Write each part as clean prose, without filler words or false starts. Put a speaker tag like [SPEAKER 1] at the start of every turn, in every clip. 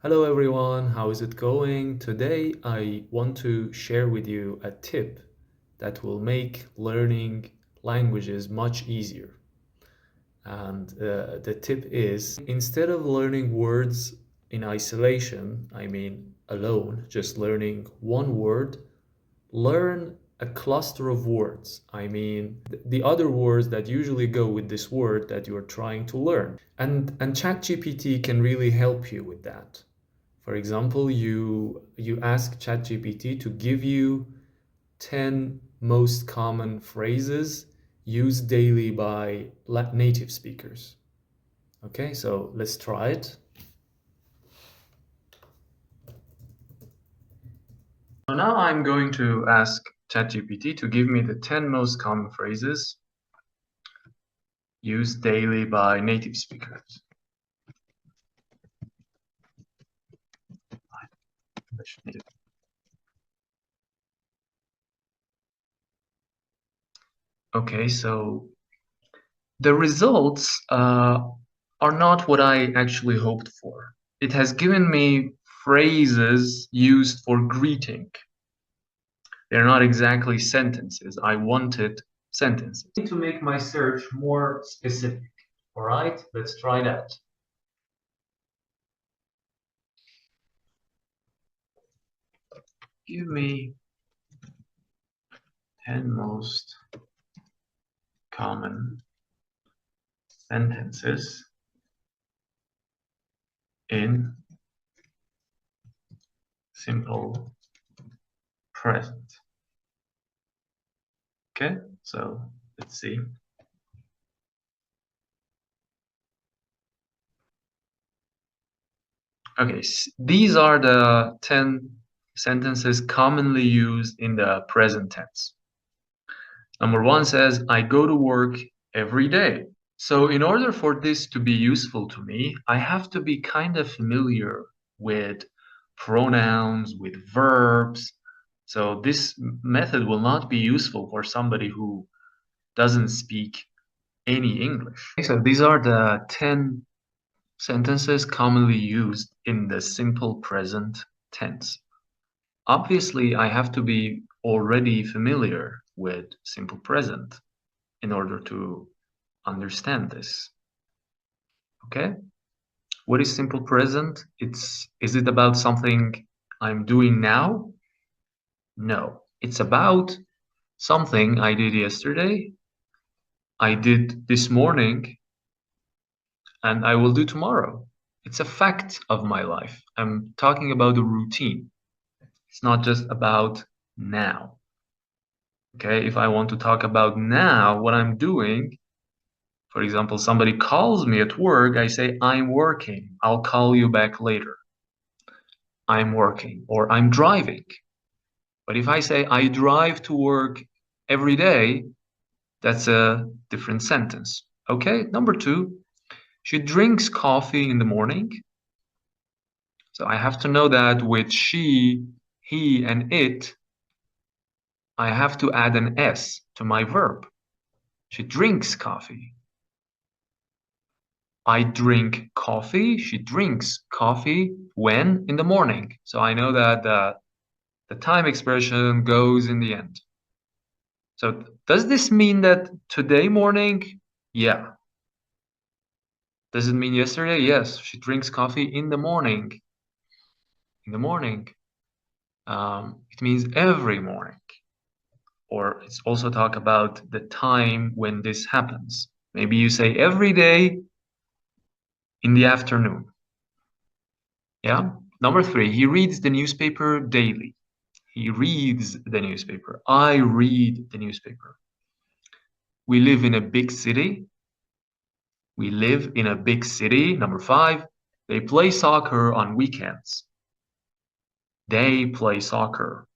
[SPEAKER 1] Hello everyone, how is it going? Today I want to share with you a tip that will make learning languages much easier. And the tip is instead of learning words in isolation, I mean alone, just learning one word, learn a cluster of words. I mean the other words that usually go with this word that you're trying to learn. And ChatGPT can really help you with that. For example, you ask ChatGPT to give you 10 most common phrases used daily by native speakers. Okay, so let's try it. So now I'm going to ask ChatGPT to give me the 10 most common phrases used daily by native speakers. Okay, so the results are not what I actually hoped for. It has given me phrases used for greeting. They're not exactly sentences. I wanted sentences. I need to make my search more specific. All right, let's try that. Give me 10 most common sentences in simple present. Okay, so let's see. Okay, these are the 10 sentences commonly used in the present tense. Number one says, I go to work every day. So in order for this to be useful to me, I have to be kind of familiar with pronouns, with verbs. So this method will not be useful for somebody who doesn't speak any English. So these are the 10 sentences commonly used in the simple present tense. Obviously, I have to be already familiar with simple present in order to understand this. Okay? What is simple present? Is it about something I'm doing now? No. It's about something I did yesterday, I did this morning, and I will do tomorrow. It's a fact of my life. I'm talking about a routine. It's not just about now. Okay, if I want to talk about now, what I'm doing, for example, somebody calls me at work, I say, I'm working. I'll call you back later. I'm working, or I'm driving. But if I say I drive to work every day, that's a different sentence. Okay, number two, she drinks coffee in the morning. So I have to know that with she, he, and it, I have to add an S to my verb. She drinks coffee. I drink coffee. She drinks coffee when? In the morning. So I know that the time expression goes in the end. So does this mean that today morning? Yeah. Does it mean yesterday? Yes. She drinks coffee in the morning. In the morning. It means every morning. Or it's also talk about the time when this happens. Maybe you say every day in the afternoon. Yeah. Number three, he reads the newspaper daily. He reads the newspaper. I read the newspaper. We live in a big city. We live in a big city. Number five, they play soccer on weekends. They play soccer.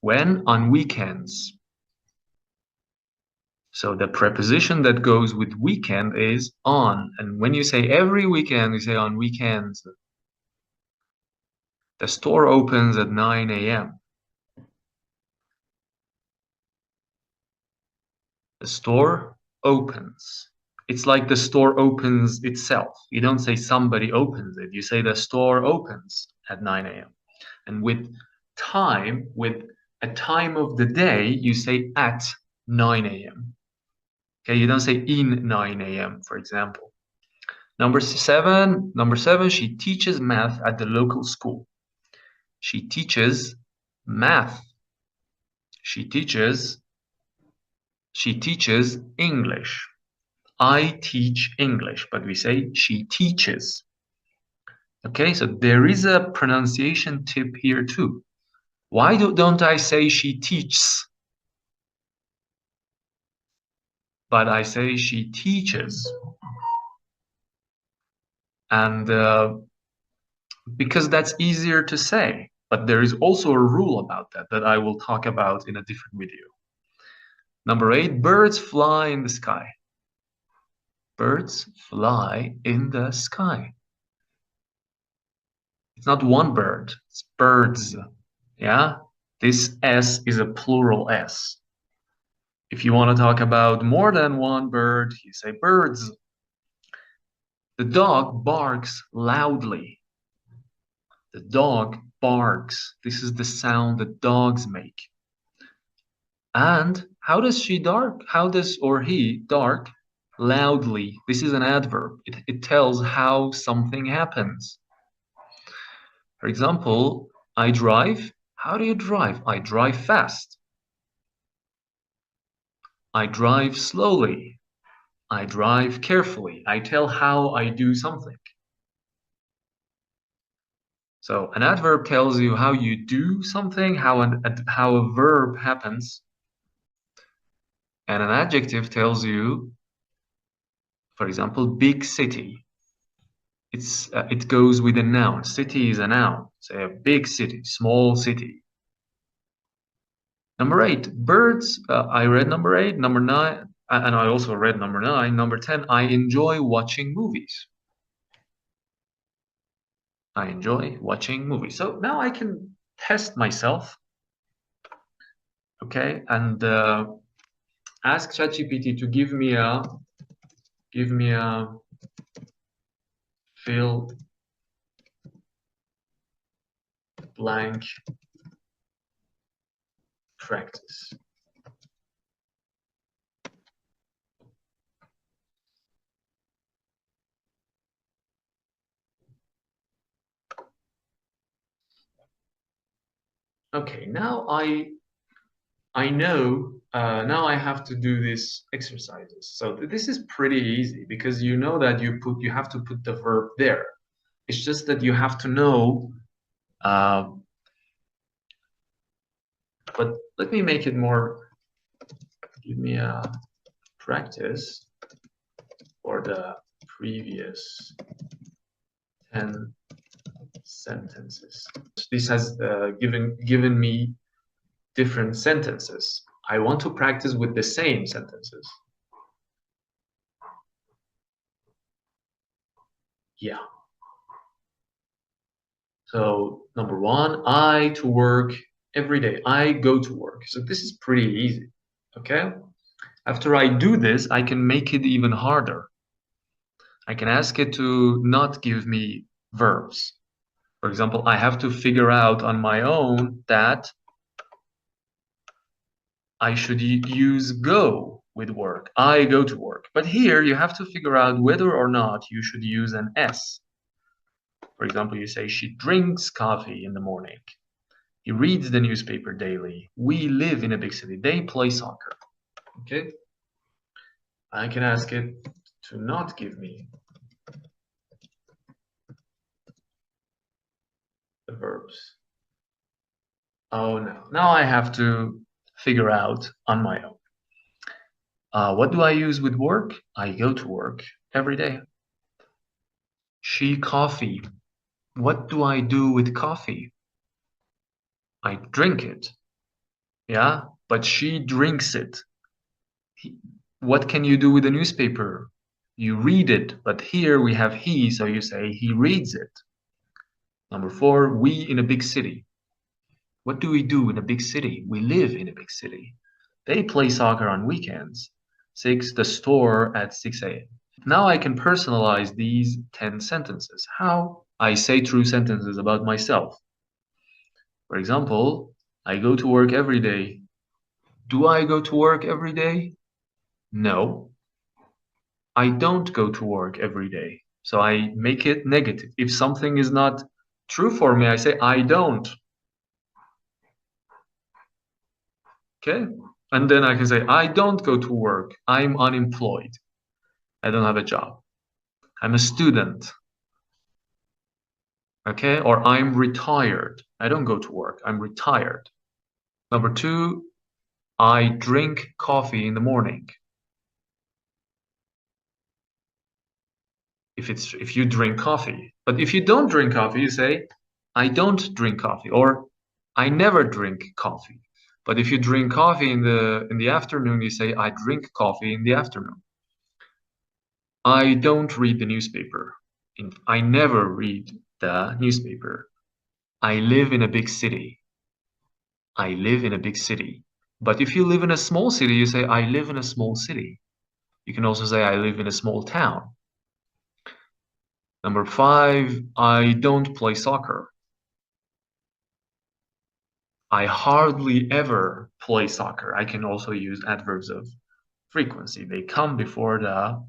[SPEAKER 1] When? On weekends. So the preposition that goes with weekend is on. And when you say every weekend, you say on weekends. The store opens at 9 a.m. The store opens. It's like the store opens itself. You don't say somebody opens it. You say the store opens at 9 a.m. And with a time of the day, you say at 9 a.m. Okay, you don't say in 9 a.m., for example. Number seven, she teaches math at the local school. She teaches math. She teaches English. I teach English, but we say she teaches. Okay, so there is a pronunciation tip here too. Why don't I say she teaches, but I say she teaches? And because that's easier to say. But there is also a rule about that that I will talk about in a different video. Number 8, birds fly in the sky. Birds fly in the sky. It's not one bird, it's birds. Yeah? This S is a plural S. If you want to talk about more than one bird, you say birds. The dog barks loudly. The dog barks. This is the sound that dogs make. And how does she bark? How does or he bark? Loudly. This is an adverb. It tells how something happens. For example, I drive. How do you drive? I drive fast. I drive slowly. I drive carefully. I tell how I do something. So an adverb tells you how you do something, how a verb happens. And an adjective tells you, for example, big city. It goes with a noun. City is a noun. Say a big city, small city. Number 8, birds. I read number 8. Number 9, and I also read number 9. Number 10, I enjoy watching movies. I enjoy watching movies. So now I can test myself. Okay, and ask ChatGPT to give me a fill blank practice. Okay, now I know now I have to do these exercises. So this is pretty easy because you know that you have to put the verb there. It's just that you have to know. But let me make it more. Give me a practice for the previous 10 sentences. This has given me different sentences. I want to practice with the same sentences. Yeah. So number 1, I to work every day. I go to work. So this is pretty easy. Okay. After I do this, I can make it even harder. I can ask it to not give me verbs. For example, I have to figure out on my own that I should use go with work. I go to work. But here you have to figure out whether or not you should use an S. For example, you say she drinks coffee in the morning. He reads the newspaper daily. We live in a big city. They play soccer. Okay? I can ask it to not give me the verbs. Oh no. Now I have to figure out on my own. What do I use with work? I go to work every day. She coffee. What do I do with coffee? I drink it. Yeah, but she drinks it. What can you do with a newspaper? You read it, but here we have he, so you say he reads it. Number 4, we in a big city. What do we do in a big city? We live in a big city. They play soccer on weekends. 6, the store at 6 a.m. Now I can personalize these 10 sentences. How? I say true sentences about myself. For example, I go to work every day. Do I go to work every day? No, I don't go to work every day. So I make it negative. If something is not true for me, I say I don't. Okay? And then I can say I don't go to work. I'm unemployed. I don't have a job. I'm a student. Okay? Or I'm retired. I don't go to work. I'm retired. Number two, I drink coffee in the morning. If you drink coffee. But if you don't drink coffee, you say I don't drink coffee or I never drink coffee. But if you drink coffee in the afternoon, you say I drink coffee in the afternoon. I don't read the newspaper. I never read the newspaper. I live in a big city. I live in a big city. But if you live in a small city, you say I live in a small city. You can also say I live in a small town. Number five, I don't play soccer. I hardly ever play soccer. I can also use adverbs of frequency. They come before the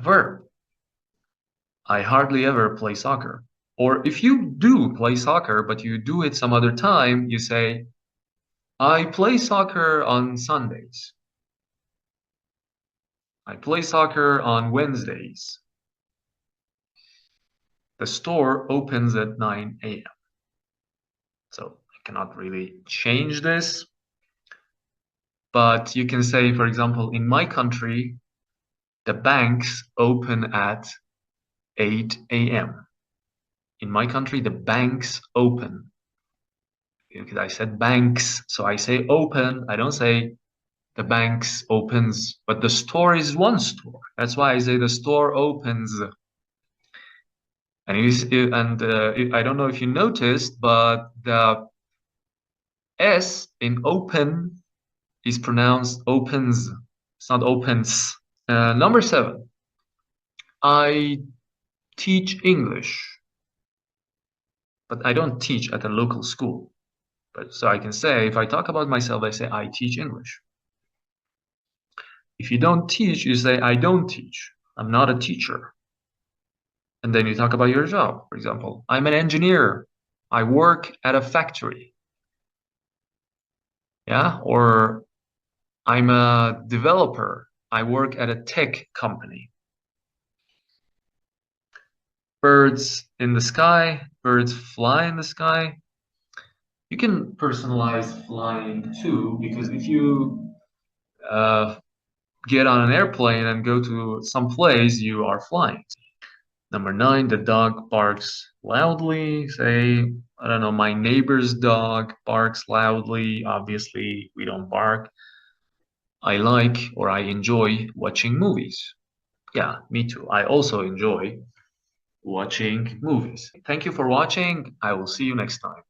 [SPEAKER 1] verb. I hardly ever play soccer. Or if you do play soccer, but you do it some other time, you say, I play soccer on Sundays. I play soccer on Wednesdays. The store opens at 9 a.m. So I cannot really change this. But you can say, for example, in my country, the banks open at 8 a.m. In my country, the banks open. Because I said banks, so I say open. I don't say the banks opens, but the store is one store. That's why I say the store opens. And I don't know if you noticed, but the S in open is pronounced opens. It's not opens. Number seven, I teach English, but I don't teach at a local school. But so I can say, if I talk about myself, I say I teach English. If you don't teach, you say I don't teach. I'm not a teacher. And then you talk about your job. For example, I'm an engineer. I work at a factory. Yeah. Or I'm a developer. I work at a tech company. Birds in the sky. Birds fly in the sky. You can personalize flying too, because if you get on an airplane and go to some place, you are flying. Number nine, the dog barks loudly. Say, I don't know, my neighbor's dog barks loudly. Obviously, we don't bark. I like or I enjoy watching movies. Yeah, me too. I also enjoy watching movies. Thank you for watching. I will see you next time.